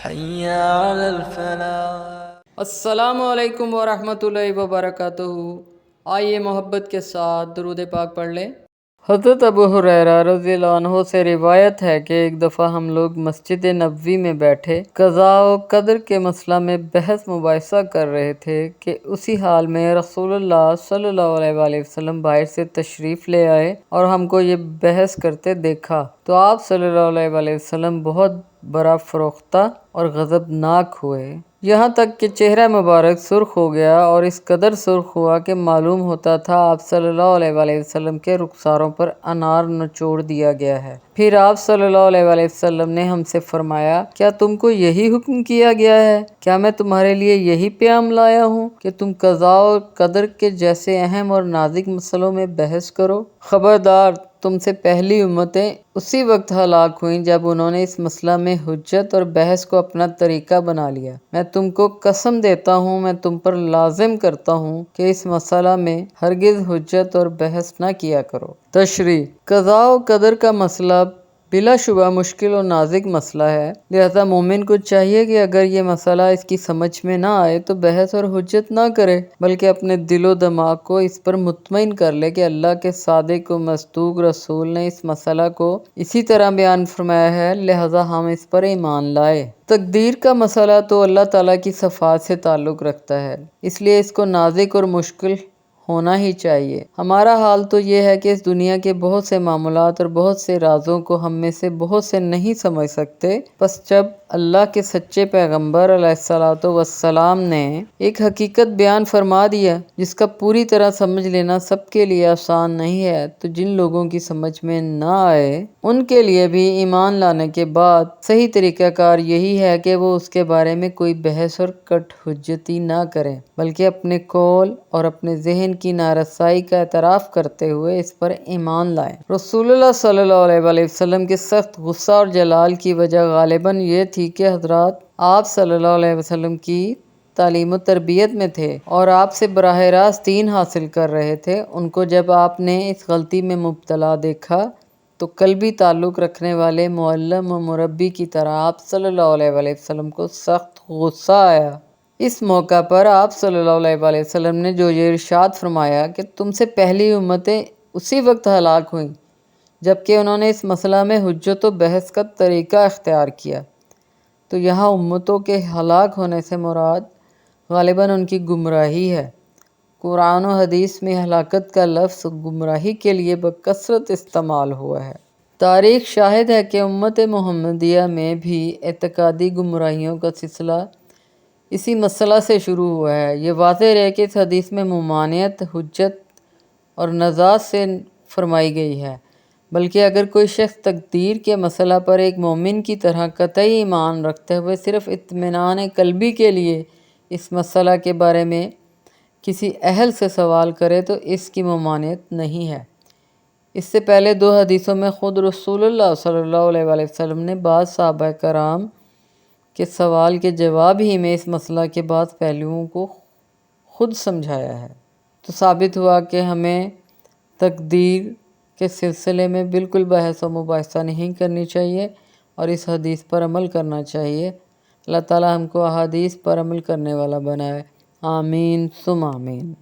حي على الفلاح۔ السلام علیکم ورحمۃ اللہ وبرکاتہ۔ آئیے محبت کے ساتھ درود پاک پڑھ لیں۔ حضرت ابو ہریرہ رضی اللہ عنہ سے روایت ہے کہ ایک دفعہ ہم لوگ مسجد نبوی میں بیٹھے قضاء و قدر کے مسئلہ میں بحث مباحثہ کر رہے تھے کہ اسی حال میں رسول اللہ صلی اللہ علیہ وآلہ وسلم باہر سے تشریف لے آئے اور ہم کو یہ بحث کرتے دیکھا تو آپ صلی اللہ علیہ وآلہ وسلم بہت برا فروختہ اور غضبناک ہوئے، یہاں تک کہ چہرہ مبارک سرخ ہو گیا، اور اس قدر سرخ ہوا کہ معلوم ہوتا تھا آپ صلی اللہ علیہ وآلہ وسلم کے رخساروں پر انار نچوڑ دیا گیا ہے۔ پھر آپ صلی اللہ علیہ وآلہ وسلم نے ہم سے فرمایا، کیا تم کو یہی حکم کیا گیا ہے؟ کیا میں تمہارے لیے یہی پیام لایا ہوں کہ تم قضاء و قدر کے جیسے اہم اور نازک مسئلوں میں بحث کرو؟ خبردار، تم سے پہلی امتیں اسی وقت ہلاک ہوئیں جب انہوں نے اس مسئلہ میں حجت اور بحث کو اپنا طریقہ بنا لیا۔ میں تم کو قسم دیتا ہوں، میں تم پر لازم کرتا ہوں کہ اس مسئلہ میں ہرگز حجت اور بحث نہ کیا کرو۔ تشریح: قضاء و قدر کا مسئلہ بلا شبہ مشکل اور نازک مسئلہ ہے، لہذا مومن کو چاہیے کہ اگر یہ مسئلہ اس کی سمجھ میں نہ آئے تو بحث اور حجت نہ کرے، بلکہ اپنے دل و دماغ کو اس پر مطمئن کر لے کہ اللہ کے صادق و مصدوق رسول نے اس مسئلہ کو اسی طرح بیان فرمایا ہے، لہذا ہم اس پر ایمان لائے۔ تقدیر کا مسئلہ تو اللہ تعالیٰ کی صفات سے تعلق رکھتا ہے، اس لیے اس کو نازک اور مشکل ہونا ہی چاہیے۔ ہمارا حال تو یہ ہے کہ اس دنیا کے بہت سے معاملات اور بہت سے رازوں کو ہم میں سے بہت سے نہیں سمجھ سکتے، بس جب اللہ کے سچے پیغمبر علیہ الصلوۃ والسلام نے ایک حقیقت بیان فرما دیا جس کا پوری طرح سمجھ لینا سب کے لیے آسان نہیں ہے، تو جن لوگوں کی سمجھ میں نہ آئے ان کے لیے بھی ایمان لانے کے بعد صحیح طریقہ کار یہی ہے کہ وہ اس کے بارے میں کوئی بحث اور کٹ حجتی نہ کریں، بلکہ اپنے قول اور اپنے ذہن کی نارسائی کا اعتراف کرتے ہوئے اس پر ایمان لائیں۔ رسول اللہ صلی اللہ علیہ وآلہ وسلم کے سخت غصہ اور جلال کی وجہ غالباً یہ تھی کہ حضرات آپ صلی اللہ علیہ وسلم کی تعلیم و تربیت میں تھے اور آپ سے براہ راست دین حاصل کر رہے تھے۔ ان کو جب آپ نے اس غلطی میں مبتلا دیکھا تو قلبی تعلق رکھنے والے معلم و مربی کی طرح آپ صلی اللہ علیہ وآلہ وسلم کو سخت غصہ آیا۔ اس موقع پر آپ صلی اللہ علیہ وآلہ وسلم نے جو یہ ارشاد فرمایا کہ تم سے پہلی امتیں اسی وقت ہلاک ہوئیں جبکہ انہوں نے اس مسئلہ میں حجت و بحث کا طریقہ اختیار کیا، تو یہاں امتوں کے ہلاک ہونے سے مراد غالباً ان کی گمراہی ہے۔ قرآن و حدیث میں ہلاکت کا لفظ گمراہی کے لیے بکثرت استعمال ہوا ہے۔ تاریخ شاہد ہے کہ امت محمدیہ میں بھی اعتقادی گمراہیوں کا سلسلہ اسی مسئلہ سے شروع ہوا ہے۔ یہ واضح ہے کہ اس حدیث میں ممانعت حجت اور نزاعت سے فرمائی گئی ہے، بلکہ اگر کوئی شخص تقدیر کے مسئلہ پر ایک مومن کی طرح قطعی ایمان رکھتے ہوئے صرف اطمینان قلبی کے لیے اس مسئلہ کے بارے میں کسی اہل سے سوال کرے تو اس کی ممانعت نہیں ہے۔ اس سے پہلے دو حدیثوں میں خود رسول اللہ صلی اللہ علیہ وآلہ وسلم نے بعض صحابہ کرام کے سوال کے جواب ہی میں اس مسئلہ کے بعض پہلوؤں کو خود سمجھایا ہے، تو ثابت ہوا کہ ہمیں تقدیر کے سلسلے میں بالکل بحث و مباحثہ نہیں کرنی چاہیے اور اس حدیث پر عمل کرنا چاہیے۔ اللہ تعالیٰ ہم کو احادیث پر عمل کرنے والا بنائے، آمین ثم آمین۔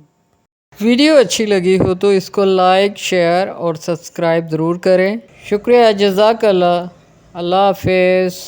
ویڈیو اچھی لگی ہو تو اس کو لائک، شیئر اور سبسکرائب ضرور کریں۔ شکریہ، جزاک اللہ۔ اللہ حافظ۔